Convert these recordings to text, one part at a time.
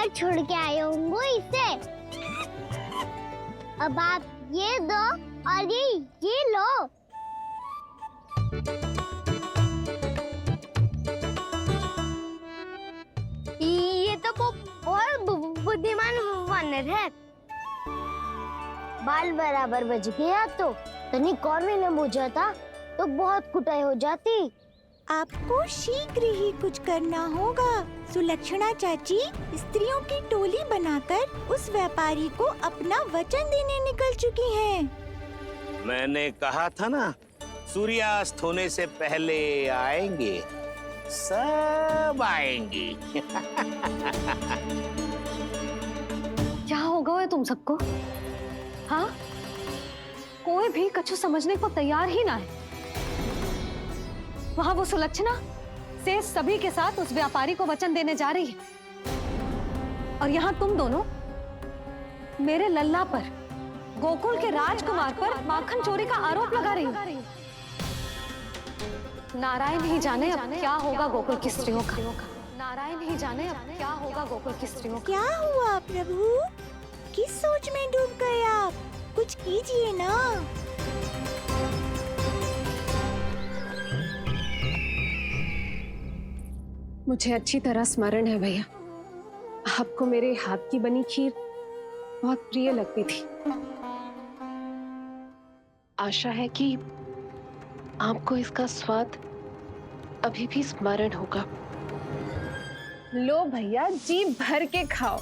बाहर छोड़ के आए होंगे इसे। अब आप ये दो और ये लो। ये तो बहुत बुद्धिमान वानर है। बाल बराबर बज गया तो तनिक और विलम्ब हो जाता तो बहुत कुटाई हो जाती। आपको शीघ्र ही कुछ करना होगा। सुलक्षणा चाची स्त्रियों की टोली बनाकर उस व्यापारी को अपना वचन देने निकल चुकी हैं। मैंने कहा था ना, सूर्यास्त होने से पहले आएंगे, सब आएंगे। क्या होगा तुम सबको? हाँ, कोई भी कछु समझने को तैयार ही ना है। वहां वो सुलक्षणा से सभी के साथ उस व्यापारी को वचन देने जा रही है, और यहाँ तुम दोनों मेरे लल्ला पर, गोकुल के राजकुमार पर माखन चोरी का आरोप लगा रही हो। नारायण ही जाने अब क्या होगा गोकुल की स्त्रियों का। नारायण ही जाने अब क्या होगा गोकुल की स्त्रियों का। क्या हुआ प्रभु? किस सोच में डूब गए आप? कुछ कीजिए ना। मुझे अच्छी तरह स्मरण है भैया, आपको मेरे हाथ की बनी खीर बहुत प्रिय लगती थी। आशा है कि आपको इसका स्वाद अभी भी स्मरण होगा। लो भैया, जी भर के खाओ।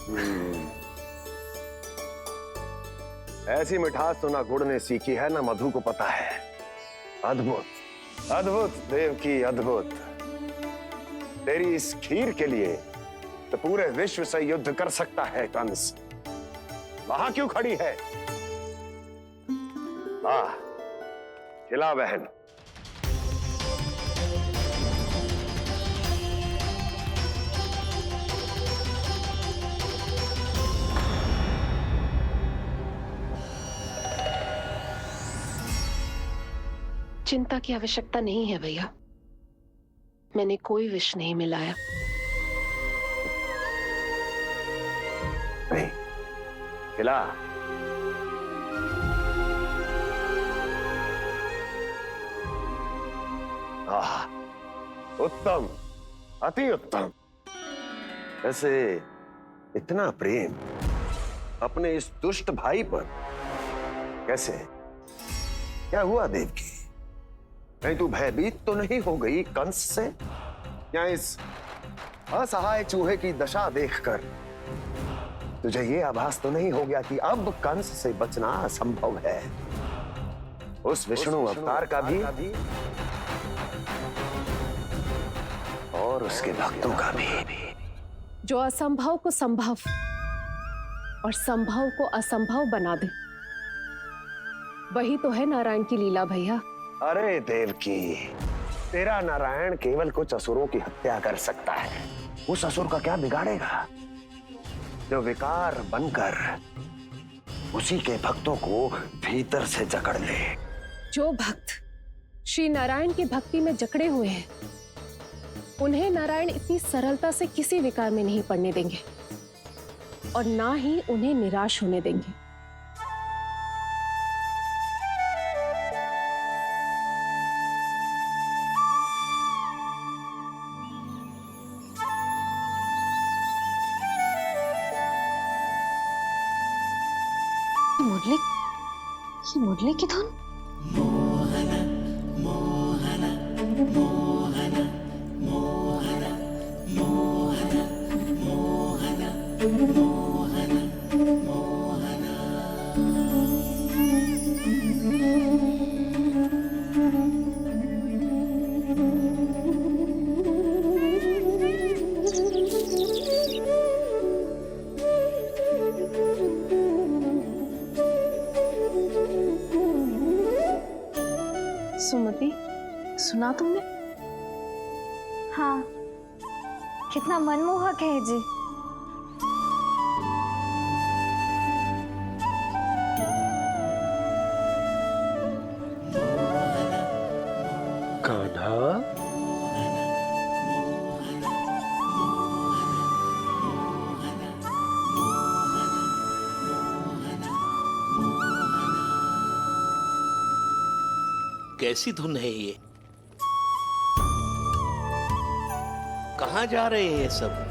ऐसी मिठास तो ना गुड़ ने सीखी है ना मधु को पता है। अद्भुत, अद्भुत देवकी, अद्भुत। तेरी इस खीर के लिए तो पूरे विश्व से युद्ध कर सकता है कंस। वहां क्यों खड़ी है? खिला बहन। चिंता की आवश्यकता नहीं है भैया, मैंने कोई विष नहीं मिलाया। नहीं, खिला। उत्तम, अति उत्तम। वैसे इतना प्रेम अपने इस दुष्ट भाई पर कैसे? क्या हुआ देवकी? कहीं तू भयभीत तो नहीं हो गई कंस से? या इस असहाय चूहे की दशा देखकर तुझे ये आभास तो नहीं हो गया कि अब कंस से बचना असंभव है? उस विष्णु अवतार का भी और उसके भक्तों का भी। जो असंभव को संभव और संभव को असंभव बना दे, वही तो है नारायण की लीला भैया। अरे देवकी, तेरा नारायण केवल कुछ असुरों की हत्या कर सकता है। उस असुर का क्या बिगाड़ेगा जो विकार बनकर उसी के भक्तों को भीतर से जकड़ ले। जो भक्त श्री नारायण की भक्ति में जकड़े हुए हैं, उन्हें नारायण इतनी सरलता से किसी विकार में नहीं पड़ने देंगे और ना ही उन्हें निराश होने देंगे। मुरली की धुन। सुमति, सुना तुमने? हाँ, कितना मनमोहक है जी। कान्हा, कैसी धुन है ये? कहाँ जा रहे हैं सब?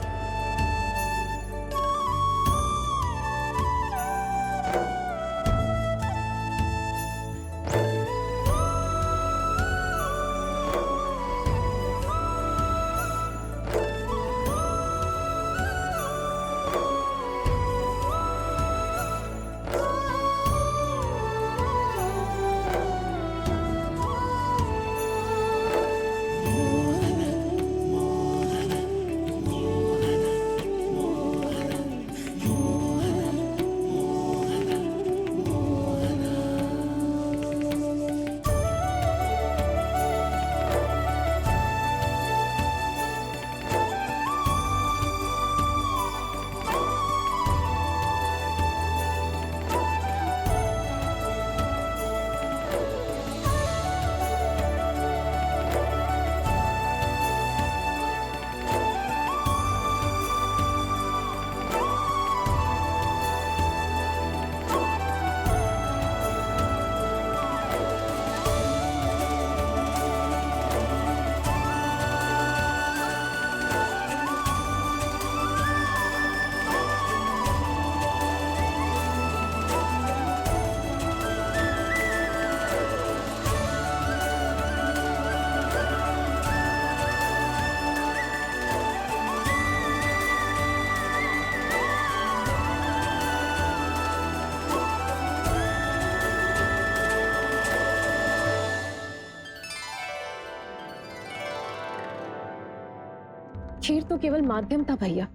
खीर तो केवल माध्यम था भैया।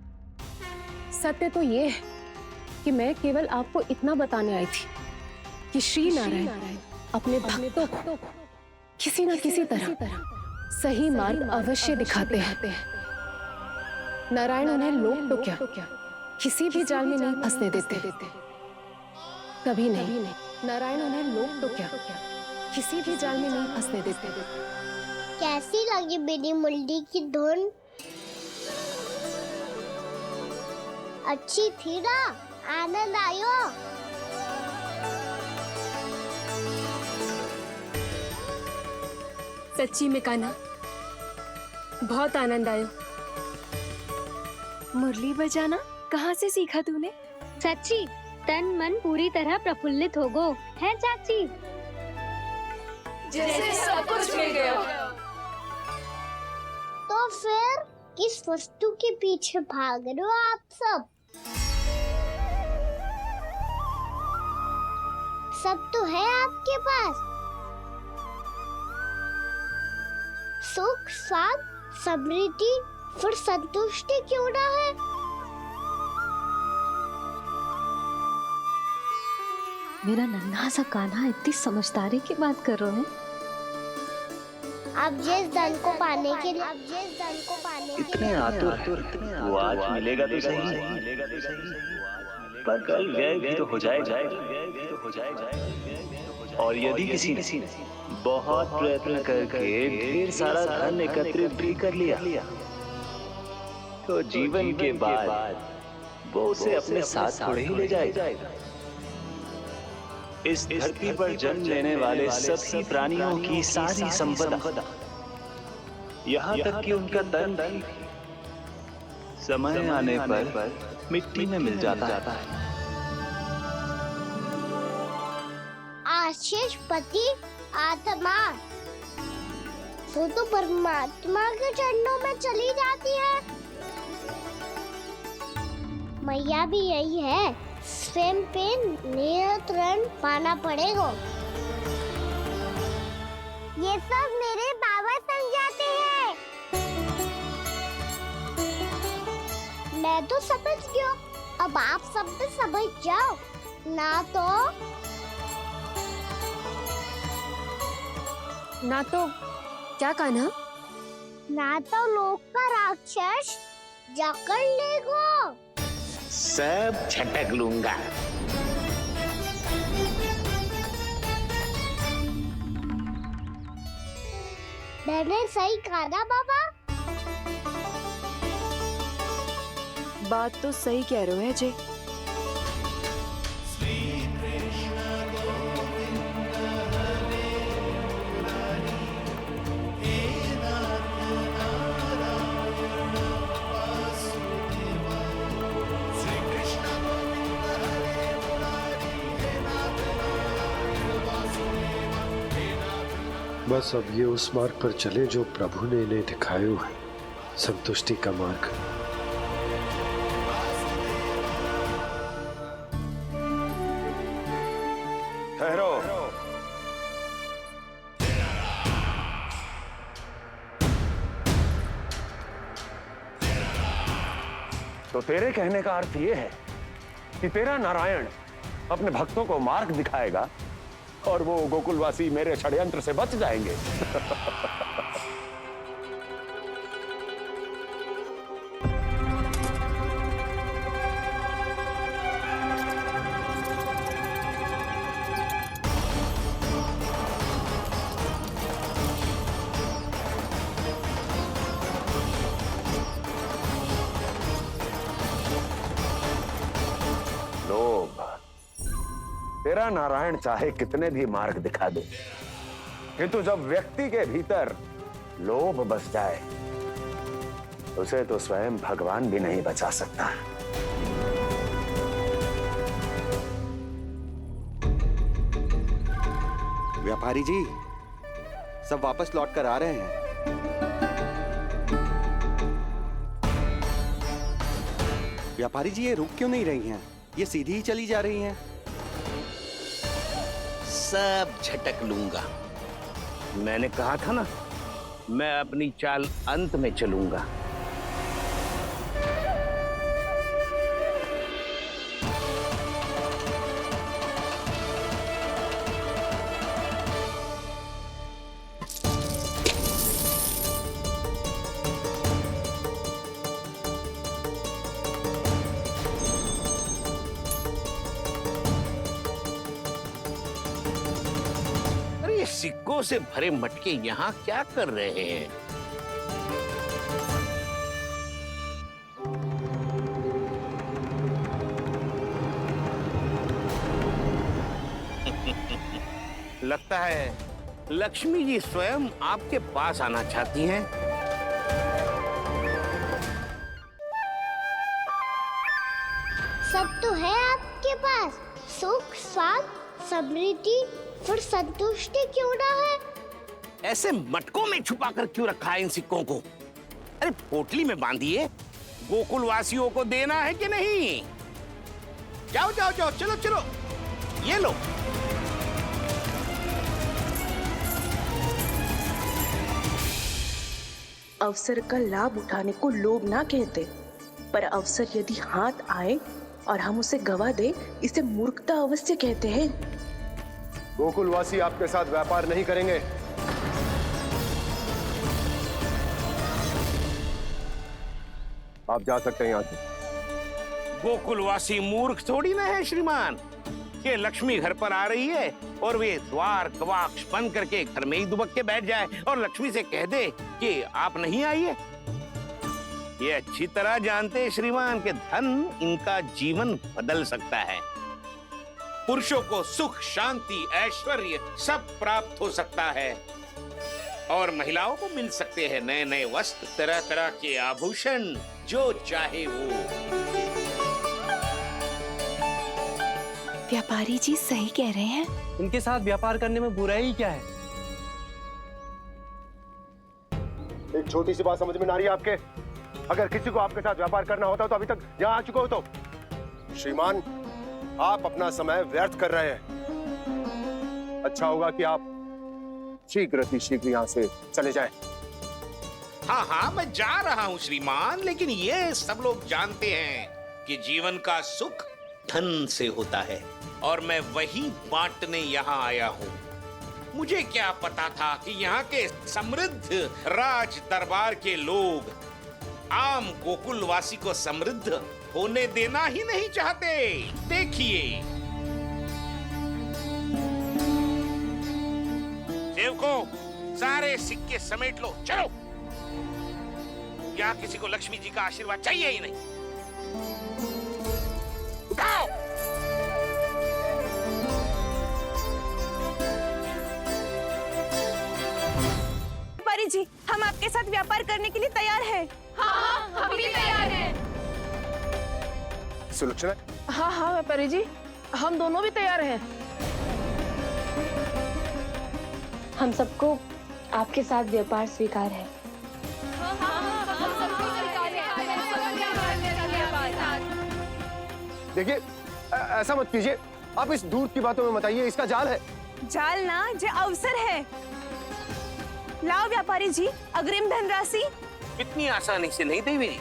सत्य तो ये है कि मैं केवल आपको इतना बताने आई थी कि श्री नारायण अपने भक्तों को किसी न किसी तरह सही मार्ग अवश्य दिखाते हैं। नारायण उन्हें लोग तो क्या किसी भी जाल में नहीं फंसने देते, कभी नहीं। नारायण उन्हें लोग तो क्या किसी भी जाल में नहीं फंसने देते। कैसी लगी मेरी मुंडी की धुन? अच्छी थी ना? आनंद आयो? सच्ची में कान्हा, बहुत आनंद आया। मुरली बजाना कहाँ से सीखा तूने? सच्ची तन मन पूरी तरह प्रफुल्लित हो गो है चाची। जैसे सब कुछ मिल गया। तो फिर किस वस्तु के पीछे भाग रहे हो आप सब? सब तो है आपके पास। सुख, स्वाद, समृद्धि, फिर संतुष्टि क्यों ना है? मेरा नन्हा सा कान्हा इतनी समझदारी की बात कर रहे हैं। अब जिस धन को पाने के लिए इतने आतुर वो आज मिलेगा तो सही, पर कल व्यय भी तो हो जाएगा। और यदि किसी ने बहुत प्रयत्न करके ढेर सारा धन एकत्रित भी कर लिया, तो जीवन के बाद वो उसे अपने साथ थोड़े ही ले जाएगा। इस धरती पर जन्म लेने वाले सभी प्राणियों की सारी संपदा, यहाँ तक कि उनका तन भी समय आने पर मिट्टी में मिल जाता है। आशीष पति आत्मा वो तो परमात्मा के चरणों में चली जाती है। मैया भी यही है, स्वयं पे नियंत्रण पाना पड़ेगा। ये सब मेरे बाबा समझाते हैं। मैं तो समझ गया, अब आप सब भी समझ जाओ ना। तो क्या कान्हा? ना तो लोक का राक्षस जकड़ लेगा। सब झटक लूंगा। मैंने सही कहा ना बाबा? बात तो सही कह रहे हो अजय। बस अब ये उस मार्ग पर चले जो प्रभु ने इन्हें दिखाया है, संतुष्टि का मार्ग। ठहरो। तो तेरे कहने का अर्थ यह है कि तेरा नारायण अपने भक्तों को मार्ग दिखाएगा और वो गोकुलवासी मेरे षड्यंत्र से बच जाएंगे। लोभ। तेरा नारायण चाहे कितने भी मार्ग दिखा दे, किंतु जब व्यक्ति के भीतर लोभ बस जाए उसे तो स्वयं भगवान भी नहीं बचा सकता। व्यापारी जी, सब वापस लौट कर आ रहे हैं। व्यापारी जी, ये रुक क्यों नहीं रही हैं? ये सीधी ही चली जा रही हैं। सब झटक लूंगा। मैंने कहा था ना, मैं अपनी चाल अंत में चलूंगा। सिक्कों से भरे मटके यहाँ क्या कर रहे हैं? लगता है लक्ष्मी जी स्वयं आपके पास आना चाहती हैं। सब तो है आपके पास, सुख, स्वाद, समृद्धि, फिर संतुष्टि क्यों ना है? ऐसे मटकों में छुपा कर क्यों रखा है इन सिक्कों को? अरे पोटली में बांधिए, गोकुलवासियों को देना है कि नहीं? जाओ जाओ जाओ, चलो चलो, ये लो। अवसर का लाभ उठाने को लोभ ना कहते, पर अवसर यदि हाथ आए और हम उसे गवा दे, इसे मूर्खता अवश्य कहते हैं। गोकुलवासी आपके साथ व्यापार नहीं करेंगे। आप जा सकते हैं यहाँ से। गोकुलवासी मूर्ख थोड़ी ना है श्रीमान। ये लक्ष्मी घर पर आ रही है और वे द्वार कवाक्ष बंद करके घर में ही दुबक के बैठ जाए और लक्ष्मी से कह दे कि आप नहीं आइए। ये अच्छी तरह जानते हैं श्रीमान कि धन इनका जीवन बदल सकता है। पुरुषों को सुख, शांति, ऐश्वर्य सब प्राप्त हो सकता है और महिलाओं को मिल सकते हैं नए नए वस्त्र, तरह तरह के आभूषण, जो चाहे वो। व्यापारी जी सही कह रहे हैं। इनके साथ व्यापार करने में बुराई क्या है? एक छोटी सी बात समझ में ना रही है आपके? अगर किसी को आपके साथ व्यापार करना होता तो अभी तक यहाँ आ चुके हो। तो श्रीमान, आप अपना समय व्यर्थ कर रहे हैं। अच्छा होगा कि आप शीघ्र ही शीघ्र यहाँ से चले जाएं। हाँ हाँ, मैं जा रहा हूँ श्रीमान, लेकिन ये सब लोग जानते हैं कि जीवन का सुख धन से होता है और मैं वही बांटने यहाँ आया हूँ। मुझे क्या पता था कि यहाँ के समृद्ध राज दरबार के लोग आम गोकुलवासी को समृद्ध होने देना ही नहीं चाहते। देखिए, सेवकों, सारे सिक्के समेट लो, चलो। यहाँ किसी को लक्ष्मी जी का आशीर्वाद चाहिए ही नहीं। उठाओ। व्यापारी जी, हम आपके साथ व्यापार करने के लिए तैयार हैं। हाँ, हम भी तैयार हैं। सुलक्षणा? हाँ हाँ व्यापारी जी, हम दोनों भी तैयार हैं। हम सबको आपके साथ व्यापार स्वीकार है। देखिए, ऐसा मत कीजिए। आप इस दूध की बातों में मत आइए, इसका जाल है। जाल ना, जे अवसर है। लाओ व्यापारी जी अग्रिम धनराशि। इतनी आसानी से नहीं देवी जी।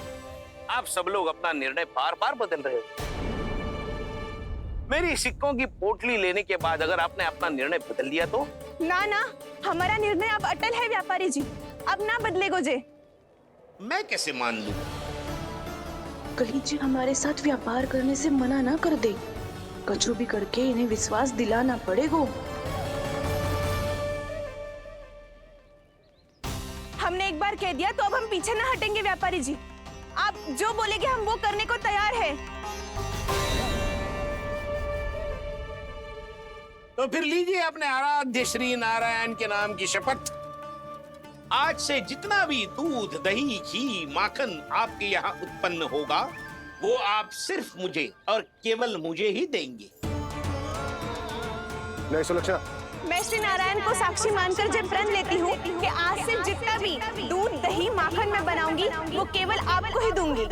आप सब लोग अपना निर्णय बार बार बदल रहे हो। मेरी सिक्कों की पोटली लेने के बाद अगर आपने अपना निर्णय बदल दिया तो? ना ना, हमारा निर्णय अब अटल है व्यापारी जी, अब ना बदलेगो जे। मैं कैसे मान लूं? कहीं जी हमारे साथ व्यापार करने से मना ना कर दे। कछु भी करके इन्हें विश्वास दिलाना पड़ेगा। हमने एक बार कह दिया तो अब हम पीछे ना हटेंगे व्यापारी जी। आप जो बोलेंगे हम वो करने को तैयार है। तो फिर लीजिए अपने आराध्य श्री नारायण के नाम की शपथ। आज से जितना भी दूध, दही, घी, माखन आपके यहाँ उत्पन्न होगा वो आप सिर्फ मुझे और केवल मुझे ही देंगे। नहीं सुलक्षणा, मैं श्री नारायण को साक्षी मानकर जब प्रण लेती हूँ कि आज से जितना भी दूध, दही, माखन मैं बनाऊंगी वो केवल आपको ही दूंगी।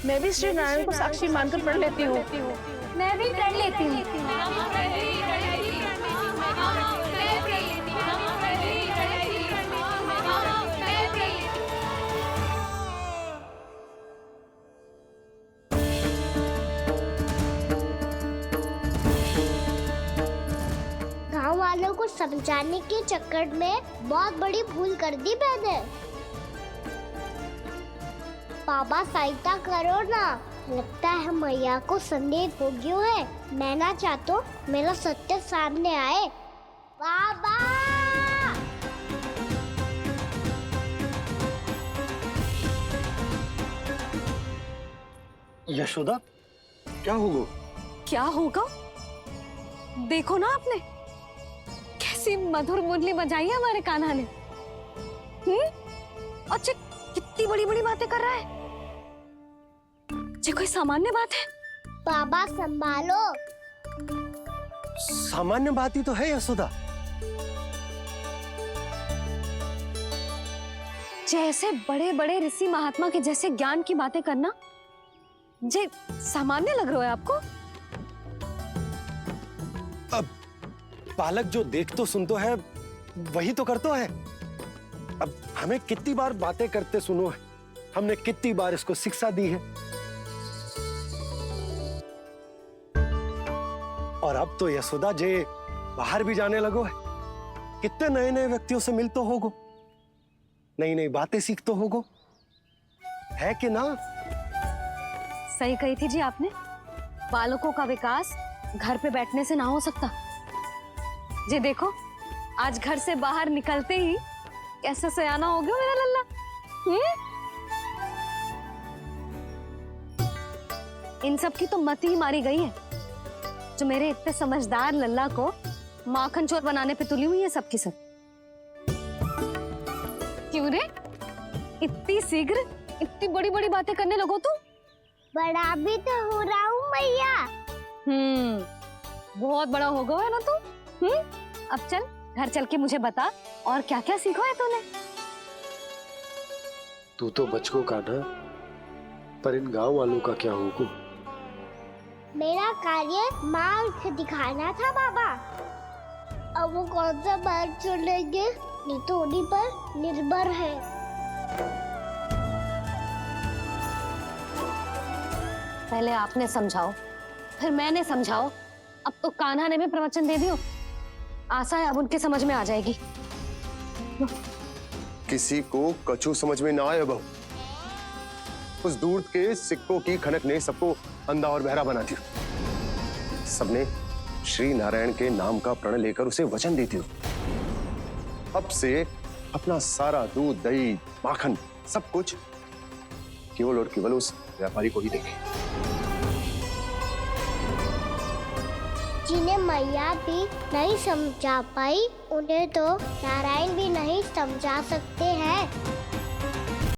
मैं भी श्री नारायण को साक्षी मानकर प्रण लेती हूँ। मैं भी प्रण लेती हूँ। गांव वालों को समझाने के चक्कर में बहुत बड़ी भूल कर दी मैंने। बाबा सहायता करो ना। लगता है मैया को संदेह हो गया है। मैं ना चाहता मेरा सत्य सामने आए। बाबा! यशोदा, क्या होगा? क्या होगा? देखो ना आपने कैसी मधुर मुरली बजाई है हमारे कान्हा ने। अच्छा कितनी बड़ी बड़ी बातें कर रहा है। ये कोई सामान्य बात है? बाबा संभालो। सामान्य बात ही तो है यशोदा। जैसे बड़े बड़े ऋषि महात्मा के जैसे ज्ञान की बातें करना जे सामान्य लग रहा है आपको? अब बालक जो देख तो सुन तो है वही तो करतो है। अब हमें कितनी बार बातें करते सुनो है, हमने कितनी बार इसको शिक्षा दी है। और अब तो यशोदा जे बाहर भी जाने लगो है, कितने नए नए व्यक्तियों से मिलते होगो, नई नई बातें सीखते होगो, है कि ना? सही कही थी जी आपने। बालकों का विकास घर पे बैठने से ना हो सकता। जी देखो आज घर से बाहर निकलते ही कैसा सयाना हो गया मेरा लल्ला। इन सब की तो मत ही मारी गई है जो मेरे इतने समझदार लल्ला को माखन चोर बनाने पे तुली हुई है सबकी सब। क्यों रे इतनी शीघ्र इतनी बड़ी बड़ी बातें करने लगो तू? बड़ा भी तो हो रहा हूँ मैया। बहुत बड़ा हो गया है ना तू। अब चल घर चल के मुझे बता और क्या क्या सीखा है तूने। तू तो बचको कान्हा, पर इन गांव वालों का क्या होगा? मेरा कार्य मार्ग दिखाना था बाबा। अब वो कौन सा मार्ग चुनेंगे ये तो उन्हीं पर निर्भर है। पहले आपने समझाओ फिर मैंने समझाओ। अब तो कान्हा ने भी प्रवचन दे दियो। आशा है अब उनके समझ में आ जाएगी। किसी को कछु समझ में ना आए बहू। उस दूध के सिक्कों की खनक ने सबको अंधा और बहरा बना दिया। सबने श्री नारायण के नाम का प्रण लेकर उसे वचन देती हो। अब से अपना सारा दूध, दही, माखन सब कुछ केवल और केवल उस व्यापारी को ही देंगे। जिन्हें मैया भी नहीं समझा पाई उन्हें तो नारायण भी नहीं समझा सकते हैं।